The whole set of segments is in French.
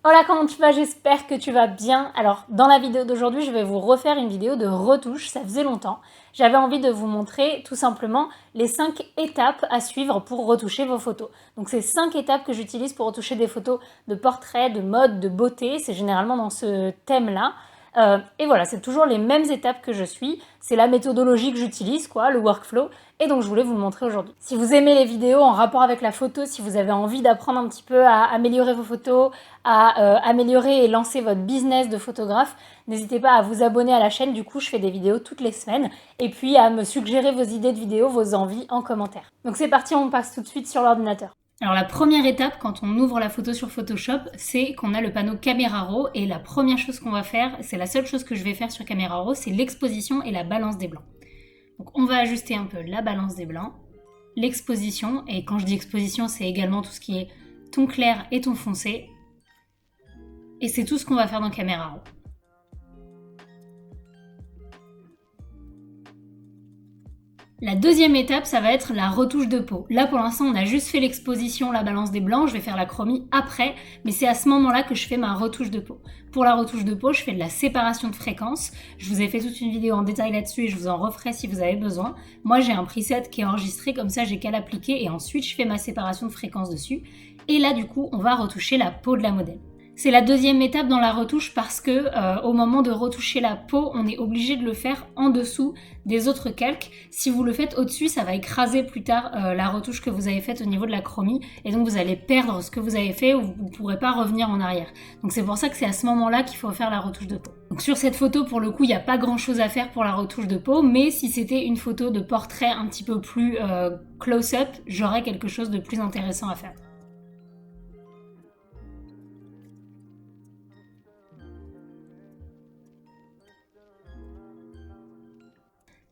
Hola, comment tu vas? J'espère que tu vas bien. Alors, dans la vidéo d'aujourd'hui, je vais vous refaire une vidéo de retouche, ça faisait longtemps. J'avais envie de vous montrer tout simplement les 5 étapes à suivre pour retoucher vos photos. Donc, c'est 5 étapes que j'utilise pour retoucher des photos de portrait, de mode, de beauté. C'est généralement dans ce thème-là. Et voilà, c'est toujours les mêmes étapes que je suis. C'est la méthodologie que j'utilise, quoi, le workflow. Et donc, je voulais vous le montrer aujourd'hui. Si vous aimez les vidéos en rapport avec la photo, si vous avez envie d'apprendre un petit peu à améliorer vos photos, à améliorer et lancer votre business de photographe, n'hésitez pas à vous abonner à la chaîne. Du coup, je fais des vidéos toutes les semaines. Et puis, à me suggérer vos idées de vidéos, vos envies en commentaire. Donc, c'est parti, on passe tout de suite sur l'ordinateur. Alors la première étape quand on ouvre la photo sur Photoshop, c'est qu'on a le panneau Camera Raw et la première chose qu'on va faire, c'est la seule chose que je vais faire sur Camera Raw, c'est l'exposition et la balance des blancs. Donc on va ajuster un peu la balance des blancs, l'exposition, et quand je dis exposition, c'est également tout ce qui est ton clair et ton foncé. Et c'est tout ce qu'on va faire dans Camera Raw. La deuxième étape, ça va être la retouche de peau. Là, pour l'instant, on a juste fait l'exposition, la balance des blancs. Je vais faire la chromie après, mais c'est à ce moment-là que je fais ma retouche de peau. Pour la retouche de peau, je fais de la séparation de fréquences. Je vous ai fait toute une vidéo en détail là-dessus et je vous en referai si vous avez besoin. Moi, j'ai un preset qui est enregistré, comme ça, j'ai qu'à l'appliquer et ensuite, je fais ma séparation de fréquences dessus. Et là, du coup, on va retoucher la peau de la modèle. C'est la deuxième étape dans la retouche parce que au moment de retoucher la peau, on est obligé de le faire en dessous des autres calques. Si vous le faites au-dessus, ça va écraser plus tard la retouche que vous avez faite au niveau de la chromie et donc vous allez perdre ce que vous avez fait ou vous ne pourrez pas revenir en arrière. Donc c'est pour ça que c'est à ce moment-là qu'il faut faire la retouche de peau. Donc sur cette photo, pour le coup, il n'y a pas grand-chose à faire pour la retouche de peau, mais si c'était une photo de portrait un petit peu plus close-up, j'aurais quelque chose de plus intéressant à faire.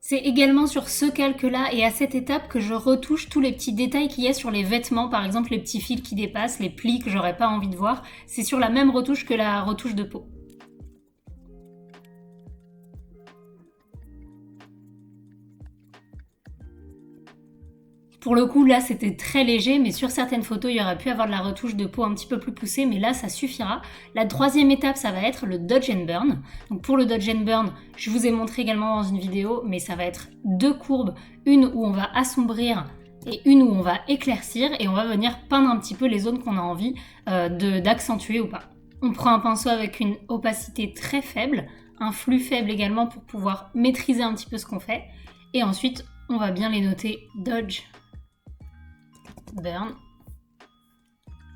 C'est également sur ce calque-là et à cette étape que je retouche tous les petits détails qu'il y a sur les vêtements, par exemple les petits fils qui dépassent, les plis que j'aurais pas envie de voir. C'est sur la même retouche que la retouche de peau. Pour le coup, là, c'était très léger, mais sur certaines photos, il y aurait pu avoir de la retouche de peau un petit peu plus poussée, mais là, ça suffira. La troisième étape, ça va être le Dodge and Burn. Donc pour le Dodge and Burn, je vous ai montré également dans une vidéo, mais ça va être deux courbes, une où on va assombrir et une où on va éclaircir, et on va venir peindre un petit peu les zones qu'on a envie d'accentuer ou pas. On prend un pinceau avec une opacité très faible, un flux faible également pour pouvoir maîtriser un petit peu ce qu'on fait, et ensuite, on va bien les noter Dodge Burn.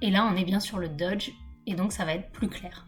Et là, on est bien sur le Dodge, et donc ça va être plus clair.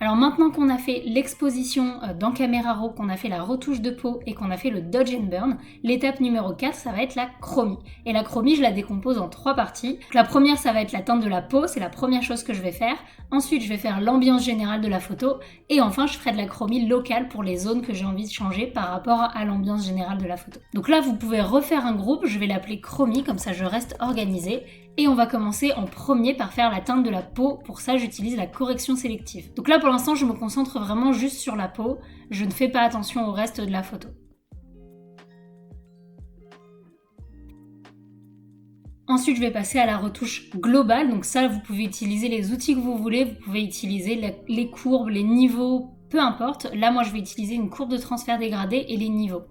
Alors maintenant qu'on a fait l'exposition dans Camera Raw, qu'on a fait la retouche de peau et qu'on a fait le Dodge and Burn, l'étape numéro 4, ça va être la chromie. Et la chromie, je la décompose en 3 parties. Donc la première, ça va être la teinte de la peau, c'est la première chose que je vais faire. Ensuite, je vais faire l'ambiance générale de la photo. Et enfin, je ferai de la chromie locale pour les zones que j'ai envie de changer par rapport à l'ambiance générale de la photo. Donc là, vous pouvez refaire un groupe, je vais l'appeler chromie, comme ça je reste organisée. Et on va commencer en premier par faire la teinte de la peau. Pour ça, j'utilise la correction sélective. Donc là, pour l'instant, je me concentre vraiment juste sur la peau. Je ne fais pas attention au reste de la photo. Ensuite, je vais passer à la retouche globale. Donc ça, vous pouvez utiliser les outils que vous voulez. Vous pouvez utiliser les courbes, les niveaux, peu importe. Là, moi, je vais utiliser une courbe de transfert dégradé et les niveaux.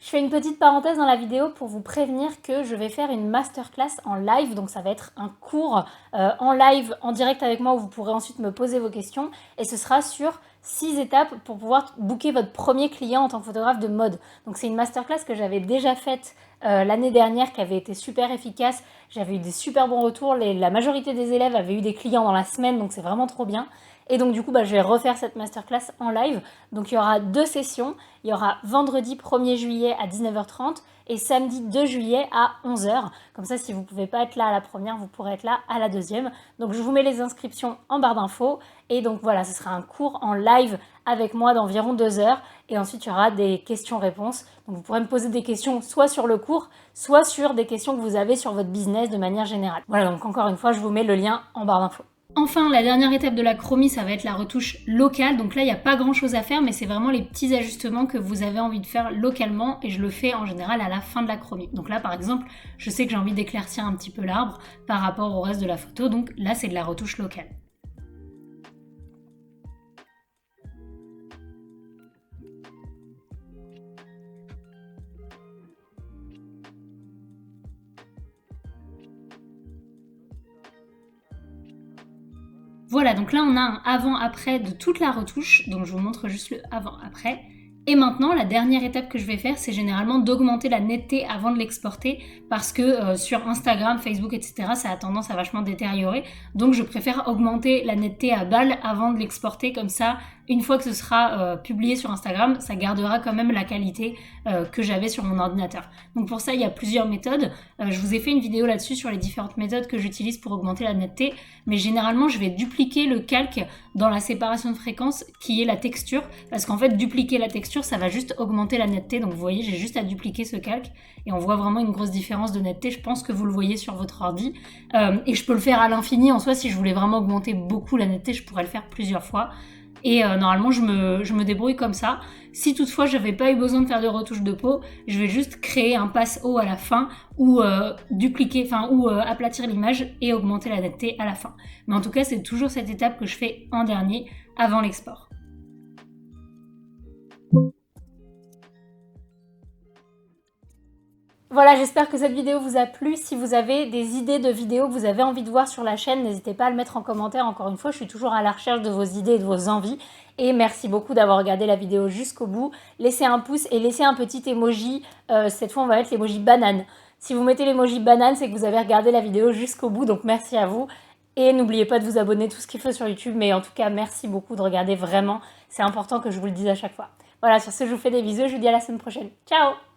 Je fais une petite parenthèse dans la vidéo pour vous prévenir que je vais faire une masterclass en live, donc ça va être un cours en live, en direct avec moi où vous pourrez ensuite me poser vos questions et ce sera sur 6 étapes pour pouvoir booker votre premier client en tant que photographe de mode. Donc c'est une masterclass que j'avais déjà faite l'année dernière qui avait été super efficace, j'avais eu des super bons retours, la majorité des élèves avaient eu des clients dans la semaine donc c'est vraiment trop bien. Et donc du coup, je vais refaire cette masterclass en live. Donc il y aura 2 sessions. Il y aura vendredi 1er juillet à 19h30 et samedi 2 juillet à 11h. Comme ça, si vous ne pouvez pas être là à la première, vous pourrez être là à la deuxième. Donc je vous mets les inscriptions en barre d'infos. Et donc voilà, ce sera un cours en live avec moi d'environ 2 heures. et ensuite il y aura des questions-réponses. Donc vous pourrez me poser des questions soit sur le cours, soit sur des questions que vous avez sur votre business de manière générale. Voilà, donc encore une fois, je vous mets le lien en barre d'infos. Enfin, la dernière étape de la chromie, ça va être la retouche locale. Donc là, il n'y a pas grand chose à faire, mais c'est vraiment les petits ajustements que vous avez envie de faire localement, et je le fais en général à la fin de la chromie. Donc là, par exemple, je sais que j'ai envie d'éclaircir un petit peu l'arbre par rapport au reste de la photo, donc là, c'est de la retouche locale. Voilà, donc là on a un avant-après de toute la retouche, donc je vous montre juste le avant-après. Et maintenant, la dernière étape que je vais faire, c'est généralement d'augmenter la netteté avant de l'exporter, parce que sur Instagram, Facebook, etc., ça a tendance à vachement détériorer. Donc je préfère augmenter la netteté à balle avant de l'exporter, comme ça, une fois que ce sera publié sur Instagram, ça gardera quand même la qualité que j'avais sur mon ordinateur. Donc pour ça, il y a plusieurs méthodes. Je vous ai fait une vidéo là-dessus sur les différentes méthodes que j'utilise pour augmenter la netteté, mais généralement, je vais dupliquer le calque dans la séparation de fréquences qui est la texture, parce qu'en fait, dupliquer la texture, ça va juste augmenter la netteté. Donc vous voyez, j'ai juste à dupliquer ce calque et on voit vraiment une grosse différence de netteté. Je pense que vous le voyez sur votre ordi. Et je peux le faire à l'infini en soi. Si je voulais vraiment augmenter beaucoup la netteté, je pourrais le faire plusieurs fois. Et normalement, je me débrouille comme ça. Si toutefois, je n'avais pas eu besoin de faire de retouche de peau, je vais juste créer un passe haut à la fin ou aplatir l'image et augmenter la netteté à la fin. Mais en tout cas, c'est toujours cette étape que je fais en dernier, avant l'export. Voilà, j'espère que cette vidéo vous a plu. Si vous avez des idées de vidéos que vous avez envie de voir sur la chaîne, n'hésitez pas à le mettre en commentaire. Encore une fois, je suis toujours à la recherche de vos idées et de vos envies. Et merci beaucoup d'avoir regardé la vidéo jusqu'au bout. Laissez un pouce et laissez un petit emoji. Cette fois, on va mettre l'emoji banane. Si vous mettez l'emoji banane, c'est que vous avez regardé la vidéo jusqu'au bout. Donc merci à vous. Et n'oubliez pas de vous abonner, tout ce qu'il faut sur YouTube. Mais en tout cas, merci beaucoup de regarder vraiment. C'est important que je vous le dise à chaque fois. Voilà, sur ce, je vous fais des bisous. Je vous dis à la semaine prochaine. Ciao!